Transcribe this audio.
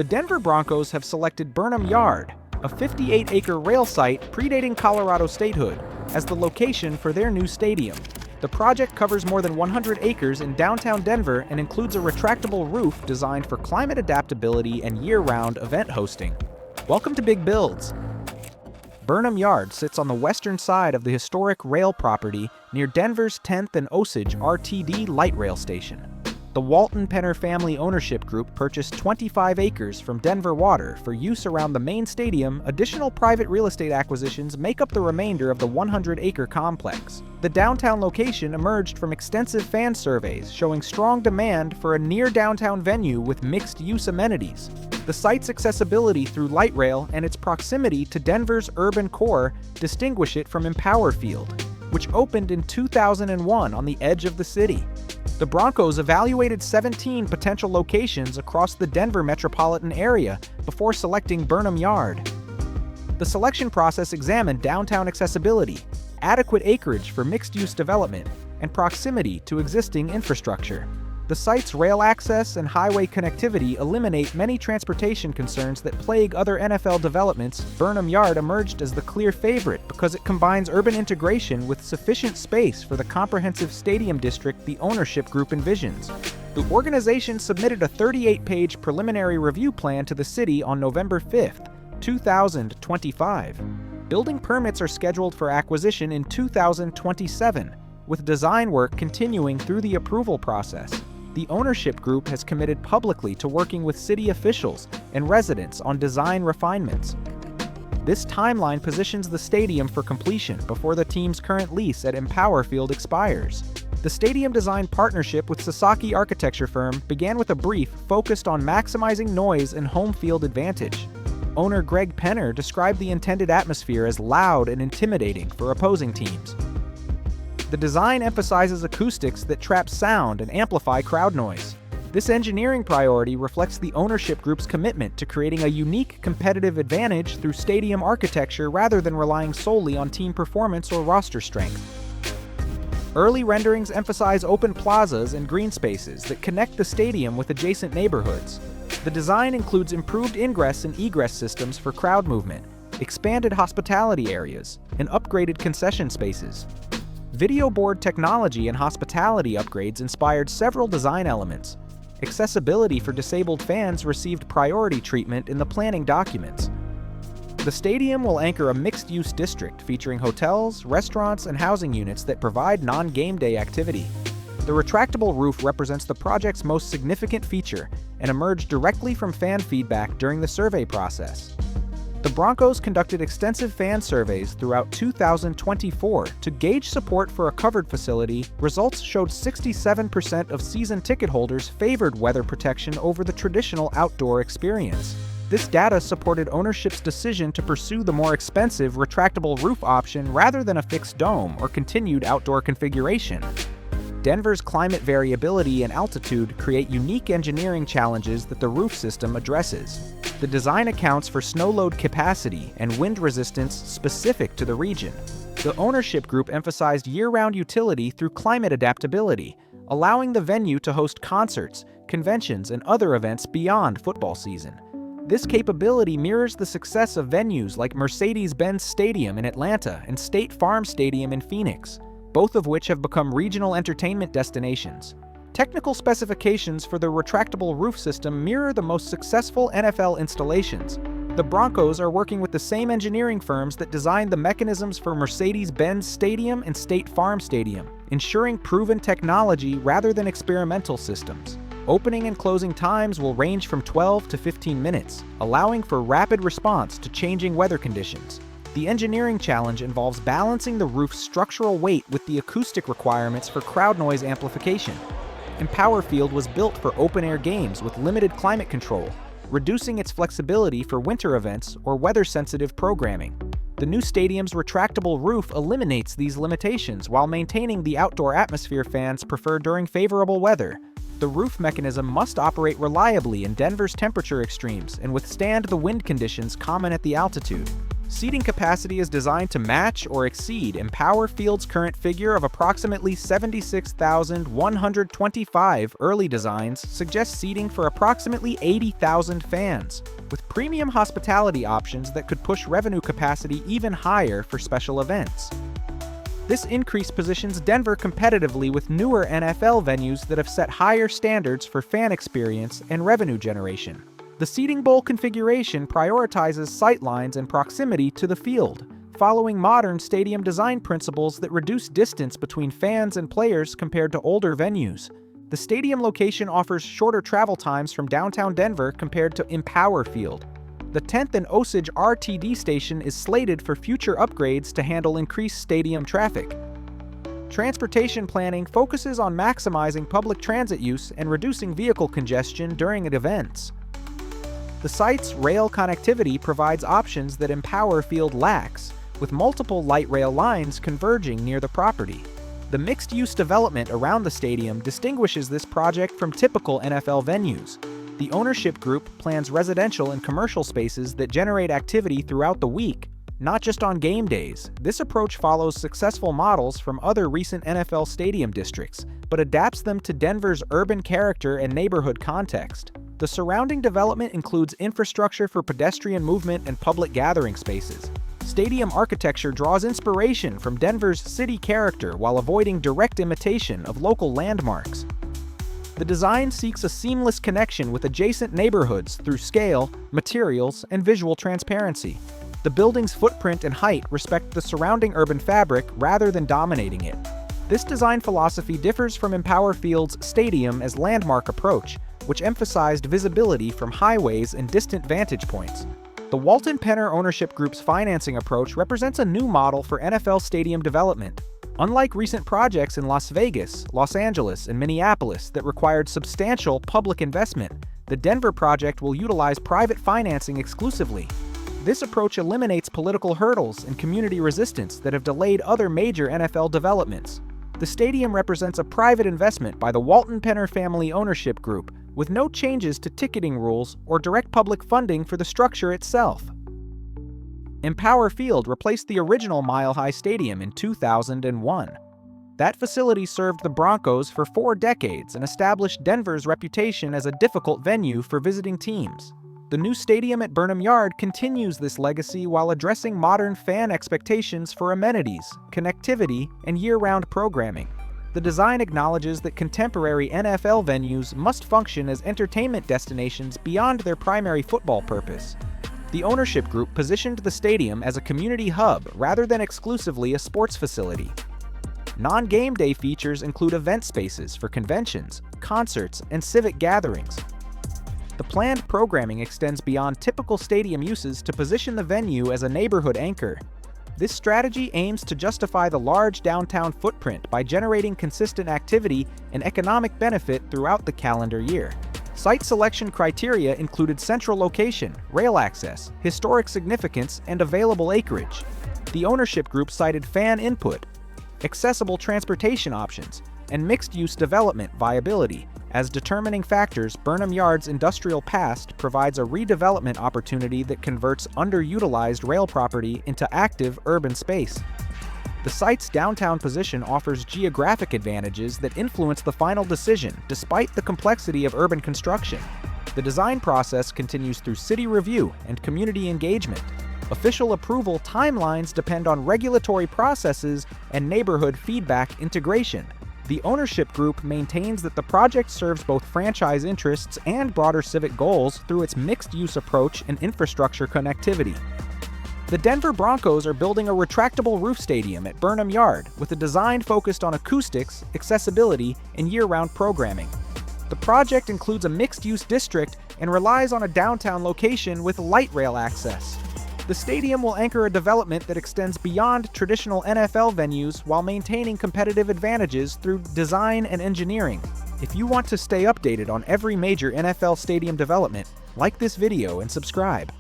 The Denver Broncos have selected Burnham Yard, a 58-acre rail site predating Colorado statehood, as the location for their new stadium. The project covers more than 100 acres in downtown Denver and includes a retractable roof designed for climate adaptability and year-round event hosting. Welcome to Big Builds. Burnham Yard sits on the western side of the historic rail property near Denver's 10th and Osage RTD light rail station. The Walton Penner family ownership group purchased 25 acres from Denver Water for use around the main stadium. Additional private real estate acquisitions make up the remainder of the 100-acre complex. The downtown location emerged from extensive fan surveys showing strong demand for a near-downtown venue with mixed-use amenities. The site's accessibility through light rail and its proximity to Denver's urban core distinguish it from Empower Field, which opened in 2001 on the edge of the city. The Broncos evaluated 17 potential locations across the Denver metropolitan area before selecting Burnham Yard. The selection process examined downtown accessibility, adequate acreage for mixed-use development, and proximity to existing infrastructure. The site's rail access and highway connectivity eliminate many transportation concerns that plague other NFL developments. Burnham Yard emerged as the clear favorite because it combines urban integration with sufficient space for the comprehensive stadium district the ownership group envisions. The organization submitted a 38-page preliminary review plan to the city on November 5, 2025. Building permits are scheduled for acquisition in 2027, with design work continuing through the approval process. The ownership group has committed publicly to working with city officials and residents on design refinements. This timeline positions the stadium for completion before the team's current lease at Empower Field expires. The stadium design partnership with Sasaki architecture firm began with a brief focused on maximizing noise and home field advantage. Owner Greg Penner described the intended atmosphere as loud and intimidating for opposing teams. The design emphasizes acoustics that trap sound and amplify crowd noise. This engineering priority reflects the ownership group's commitment to creating a unique competitive advantage through stadium architecture rather than relying solely on team performance or roster strength. Early renderings emphasize open plazas and green spaces that connect the stadium with adjacent neighborhoods. The design includes improved ingress and egress systems for crowd movement, expanded hospitality areas, and upgraded concession spaces. Video board technology and hospitality upgrades inspired several design elements. Accessibility for disabled fans received priority treatment in the planning documents. The stadium will anchor a mixed-use district featuring hotels, restaurants, and housing units that provide non-game day activity. The retractable roof represents the project's most significant feature and emerged directly from fan feedback during the survey process. The Broncos conducted extensive fan surveys throughout 2024 to gauge support for a covered facility. Results showed 67% of season ticket holders favored weather protection over the traditional outdoor experience. This data supported ownership's decision to pursue the more expensive retractable roof option rather than a fixed dome or continued outdoor configuration. Denver's climate variability and altitude create unique engineering challenges that the roof system addresses. The design accounts for snow load capacity and wind resistance specific to the region. The ownership group emphasized year-round utility through climate adaptability, allowing the venue to host concerts, conventions, and other events beyond football season. This capability mirrors the success of venues like Mercedes-Benz Stadium in Atlanta and State Farm Stadium in Phoenix, both of which have become regional entertainment destinations. Technical specifications for the retractable roof system mirror the most successful NFL installations. The Broncos are working with the same engineering firms that designed the mechanisms for Mercedes-Benz Stadium and State Farm Stadium, ensuring proven technology rather than experimental systems. Opening and closing times will range from 12 to 15 minutes, allowing for rapid response to changing weather conditions. The engineering challenge involves balancing the roof's structural weight with the acoustic requirements for crowd noise amplification. Empower Field was built for open-air games with limited climate control, reducing its flexibility for winter events or weather-sensitive programming. The new stadium's retractable roof eliminates these limitations while maintaining the outdoor atmosphere fans prefer during favorable weather. The roof mechanism must operate reliably in Denver's temperature extremes and withstand the wind conditions common at the altitude. Seating capacity is designed to match or exceed Empower Field's current figure of approximately 76,125. Early designs suggest seating for approximately 80,000 fans, with premium hospitality options that could push revenue capacity even higher for special events. This increase positions Denver competitively with newer NFL venues that have set higher standards for fan experience and revenue generation. The seating bowl configuration prioritizes sightlines and proximity to the field, following modern stadium design principles that reduce distance between fans and players compared to older venues. The stadium location offers shorter travel times from downtown Denver compared to Empower Field. The 10th and Osage RTD station is slated for future upgrades to handle increased stadium traffic. Transportation planning focuses on maximizing public transit use and reducing vehicle congestion during events. The site's rail connectivity provides options that Empower Field lacks, with multiple light rail lines converging near the property. The mixed-use development around the stadium distinguishes this project from typical NFL venues. The ownership group plans residential and commercial spaces that generate activity throughout the week, not just on game days. This approach follows successful models from other recent NFL stadium districts, but adapts them to Denver's urban character and neighborhood context. The surrounding development includes infrastructure for pedestrian movement and public gathering spaces. Stadium architecture draws inspiration from Denver's city character while avoiding direct imitation of local landmarks. The design seeks a seamless connection with adjacent neighborhoods through scale, materials, and visual transparency. The building's footprint and height respect the surrounding urban fabric rather than dominating it. This design philosophy differs from Empower Field's stadium as landmark approach, which emphasized visibility from highways and distant vantage points. The Walton Penner Ownership Group's financing approach represents a new model for NFL stadium development. Unlike recent projects in Las Vegas, Los Angeles, and Minneapolis that required substantial public investment, the Denver project will utilize private financing exclusively. This approach eliminates political hurdles and community resistance that have delayed other major NFL developments. The stadium represents a private investment by the Walton Penner Family Ownership Group, with no changes to ticketing rules or direct public funding for the structure itself. Empower Field replaced the original Mile High Stadium in 2001. That facility served the Broncos for 4 decades and established Denver's reputation as a difficult venue for visiting teams. The new stadium at Burnham Yard continues this legacy while addressing modern fan expectations for amenities, connectivity, and year-round programming. The design acknowledges that contemporary NFL venues must function as entertainment destinations beyond their primary football purpose. The ownership group positioned the stadium as a community hub rather than exclusively a sports facility. Non-game day features include event spaces for conventions, concerts, and civic gatherings. The planned programming extends beyond typical stadium uses to position the venue as a neighborhood anchor. This strategy aims to justify the large downtown footprint by generating consistent activity and economic benefit throughout the calendar year. Site selection criteria included central location, rail access, historic significance, and available acreage. The ownership group cited fan input, accessible transportation options, and mixed-use development viability. As determining factors, Burnham Yard's industrial past provides a redevelopment opportunity that converts underutilized rail property into active urban space. The site's downtown position offers geographic advantages that influence the final decision, despite the complexity of urban construction. The design process continues through city review and community engagement. Official approval timelines depend on regulatory processes and neighborhood feedback integration. The ownership group maintains that the project serves both franchise interests and broader civic goals through its mixed-use approach and infrastructure connectivity. The Denver Broncos are building a retractable-roof stadium at Burnham Yard with a design focused on acoustics, accessibility, and year-round programming. The project includes a mixed-use district and relies on a downtown location with light rail access. The stadium will anchor a development that extends beyond traditional NFL venues while maintaining competitive advantages through design and engineering. If you want to stay updated on every major NFL stadium development, like this video and subscribe.